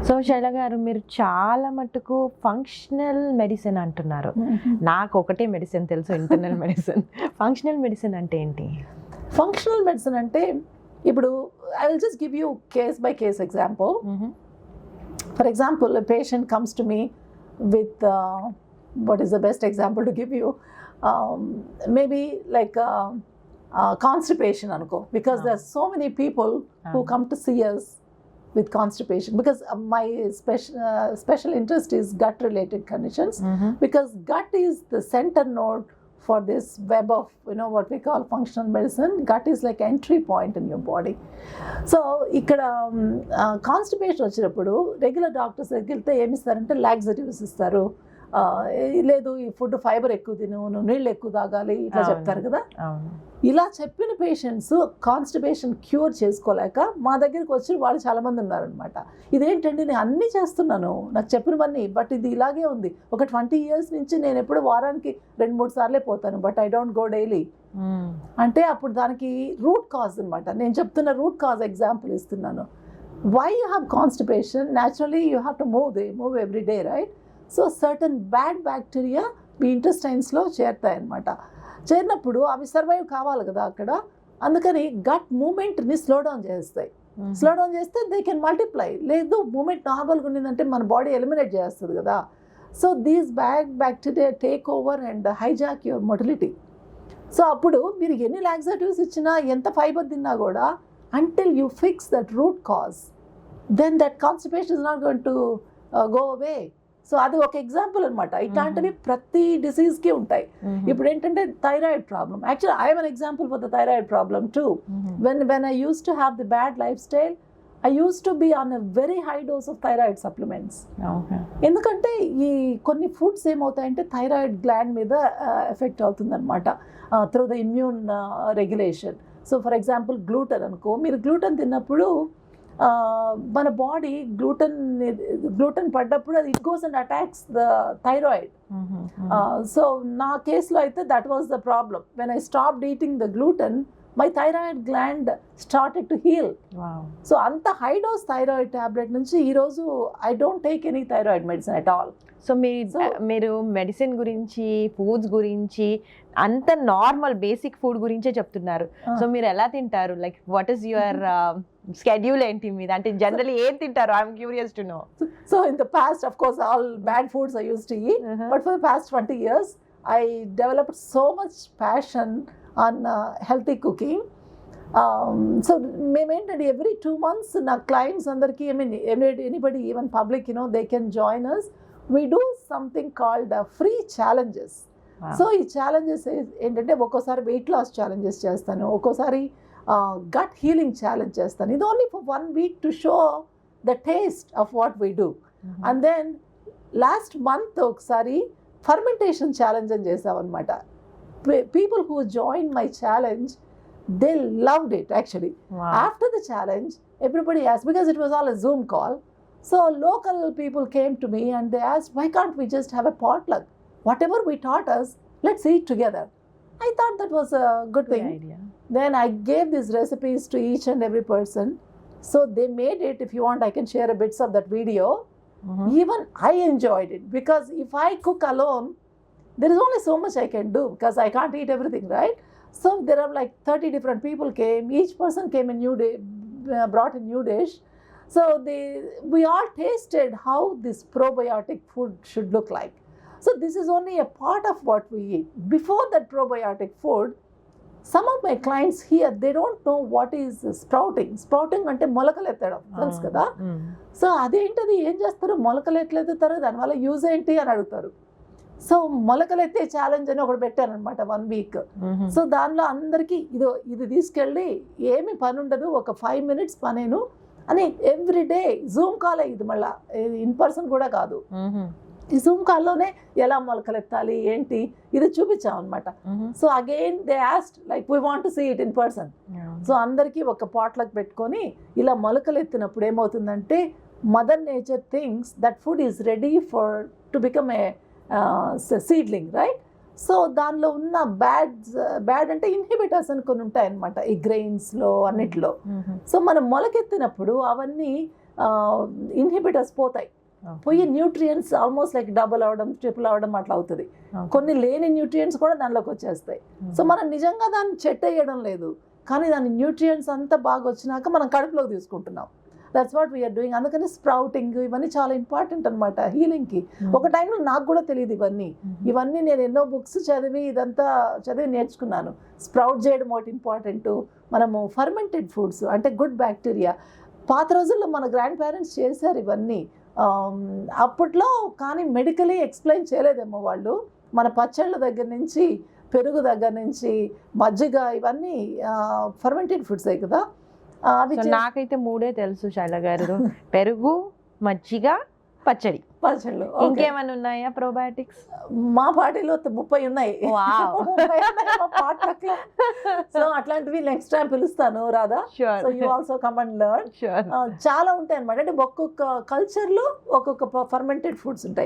So శైల గారు, మీరు చాలా మటుకు ఫంక్షనల్ మెడిసిన్ అంటున్నారు. నాకు ఒకటే మెడిసిన్ తెలుసు, ఇంటర్నల్ మెడిసిన్. ఫంక్షనల్ మెడిసిన్ అంటే ఏంటి? ఫంక్షనల్ మెడిసిన్ అంటే ఇప్పుడు I will just give you case by case example. For example, a patient comes to me with what is the best example to give you, maybe like constipation anuko, because there are so many people who come to see us with constipation, because my special interest is gut related conditions, because gut is the center node for this web of, you know, what we call functional medicine. Gut is like entry point in your body. So ikkada constipation vachinappudu regular doctors దగ్గరికి ఏమి ఇస్తారంటే laxatives ఇస్తారు, లేదు ఈ food fibre ఎక్కువ తిను, నువ్వు నీళ్ళు ఎక్కువ తాగాలి, ఇట్లా చెప్తారు కదా. ఇలా చెప్పిన పేషెంట్స్ కాన్స్టిపేషన్ క్యూర్ చేసుకోలేక మా దగ్గరికి వచ్చి వాళ్ళు చాలామంది ఉన్నారనమాట. ఇదేంటండి, నేను అన్నీ చేస్తున్నాను, నాకు చెప్పినవన్నీ, బట్ ఇది ఇలాగే ఉంది. ఒక 20 years నుంచి నేను ఎప్పుడు వారానికి 2-3 సార్లే పోతాను, but I don't go daily. అంటే అప్పుడు దానికి రూట్ కాజ్ అనమాట. నేను చెప్తున్న రూట్ కాజ్ ఎగ్జాంపుల్ ఇస్తున్నాను. Why you have constipation? Naturally you have to move every day, right? So certain bad bacteria మీ ఇంటెస్టైన్స్లో చేరుతాయన్నమాట. చేరినప్పుడు అవి సర్వైవ్ కావాలి కదా అక్కడ, అందుకని గట్ మూమెంట్ని స్లో డౌన్ చేస్తాయి. స్లో డౌన్ చేస్తే దే కెన్ మల్టిప్లై. లేదు, మూమెంట్ నార్మల్గా ఉండిందంటే మన బాడీ ఎలిమినేట్ చేస్తుంది కదా. So these bad bacteria take over and hijack your motility. So అప్పుడు మీరు ఎన్ని లాక్సేటివ్స్ ఇచ్చినా, ఎంత ఫైబర్ తిన్నా కూడా, until you fix that root cause, then that constipation is not going to go away. So అది ఒక ఎగ్జాంపుల్ అనమాట. ఇట్లాంటివి ప్రతి డిసీజ్కి ఉంటాయి. ఇప్పుడు ఏంటంటే thyroid problem, actually I M an example for the thyroid problem two. When I use to have the bad life style, I used to be on a very high dose of thyroid supplements. ఎందుకంటే ఈ కొన్ని foods ఏమవుతాయంటే thyroid gland మీద effect అవుతుందన్నమాట through the immune regulation. So for example gluten అనుకో, మీరు gluten తిన్నప్పుడు మన body gluten పడ్డప్పుడు అది it goes and attacks the thyroid. So నా కేసులో అయితే that was the problem. When I stopped eating the gluten, my thyroid gland started to heal. Wow. So anta high dose thyroid tablet nunchi ee roju I don't take any thyroid medicine at all. So మీరు medicine గురించి, foods గురించి, అంత normal basic food గురించే చెప్తున్నారు. So మీరు ఎలా తింటారు? Like what is your schedule ఏంటి మీద? అంటే జనరల్లీ ఏం తింటారు? I'm curious to know. So in the past, of course, all bad foods I used to eat, but for the past 20 years I developed so much passion on healthy cooking. So మేమేంటంటే every 2 months నా clients అందరికీ, I mean anybody, even public, you know, they can join us. We do something called free challenges. So ఈ challenges ఏంటంటే ఒక్కోసారి weight loss challenges చేస్తాను, ఒక్కోసారి gut healing challenge చేస్తాను. ఇది only for 1 week to show the taste of what we do. And then last month ఒకసారి fermentation challenge అని చేసామన్నమాట. People who joined my challenge, they loved it actually. Wow. After the challenge, everybody asked, because it was all a Zoom call, so local people came to me and they asked, why can't we just have a potluck? Whatever we taught us, let's eat together. I thought that was a good thing. Idea. Then I gave these recipes to each and every person. So they made it. If you want, I can share a bits of that video. Even I enjoyed it, because if I cook alone, there is only so much I can do, because I can't eat everything, right? So there are like 30 different people came. Each person came a new day, brought a new dish. So we all tasted how this probiotic food should look like. So this is only a part of what we eat. Before that probiotic food, some of my clients here, they don't know what is sprouting. Sprouting ante మొలకలు ఎత్తడం తెలుసు కదా. So అదేంటది, ఏం చేస్తారు, మొలకలు ఎట్లా ఎత్తుతారు, దానివల్ల యూజ్ ఏంటి అని అడుగుతారు. సో మొలకలైతే ఛాలెంజ్ అని ఒకటి పెట్టారనమాట 1 week. సో దానిలో అందరికీ ఇది తీసుకెళ్ళి ఏమి పని ఉండదు, ఒక 5 minutes పనేను అని ఎవ్రీడే జూమ్ కాల్. ఇది మళ్ళీ ఇన్ పర్సన్ కూడా కాదు, ఈ జూమ్ కాల్లోనే ఎలా మొలకలు ఎత్తాలి ఏంటి ఇది చూపించాం అనమాట. So again they asked like we want to see it in person. So అందరికీ ఒక పాట్లకు పెట్టుకొని ఇలా మొలకలు ఎత్తినప్పుడు ఏమవుతుందంటే, mother nature things that food is ready for to become a seedling, right? So దానిలో ఉన్న బ్యాడ్ అంటే ఇన్హిబిటర్స్ అని కొన్ని ఉంటాయన్నమాట ఈ గ్రెయిన్స్లో అన్నిట్లో. సో మనం మొలకెత్తినప్పుడు అవన్నీ ఇన్హిబిటర్స్ పోతాయి, పోయి న్యూట్రియంట్స్ ఆల్మోస్ట్ లైక్ డబుల్ అవ్వడం, ట్రిపుల్ అవ్వడం అట్లా అవుతుంది. కొన్ని లేని న్యూట్రియంట్స్ కూడా దానిలోకి వచ్చేస్తాయి. సో మనం నిజంగా దాన్ని చెట్ అయ్యడం లేదు, కానీ దాని న్యూట్రియంట్స్ అంతా బాగా వచ్చినాక మనం కడుపులోకి తీసుకుంటున్నాం. That's what we are doing. అందుకని స్ప్రౌటింగ్ ఇవన్నీ చాలా ఇంపార్టెంట్ అనమాట హీలింగ్కి. ఒక టైంలో నాకు కూడా తెలియదు ఇవన్నీ నేను ఎన్నో బుక్స్ ఇదంతా చదివి నేర్చుకున్నాను. స్ప్రౌట్ చేయడం ఒకటి ఇంపార్టెంట్. మనము ఫర్మెంటెడ్ ఫుడ్స్ అంటే గుడ్ బ్యాక్టీరియా, పాత రోజుల్లో మన గ్రాండ్ పేరెంట్స్ చేశారు ఇవన్నీ అప్పట్లో, కానీ మెడికలీ ఎక్స్ప్లెయిన్ చేయలేదేమో వాళ్ళు. మన పచ్చళ్ళ దగ్గర నుంచి, పెరుగు దగ్గర నుంచి, మజ్జిగ ఇవన్నీ ఫర్మెంటెడ్ ఫుడ్సే కదా. నాకైతే 3 తెలుసు శైల గారు, పెరుగు, మజ్జిగ, పచ్చడి. పచ్చళ్ళు ఇంకేమైనా ఉన్నాయా ప్రోబయాటిక్స్? మా పార్టీలో 30 ఉన్నాయి. సో అట్లాంటివి నెక్స్ట్ టైం పిలుస్తాను Radha. So you also come and learn. చాలా ఉంటాయి అనమాట. అంటే ఒక్కొక్క కల్చర్లో ఒక్కొక్క ఫర్మెంటెడ్ ఫుడ్స్ ఉంటాయి.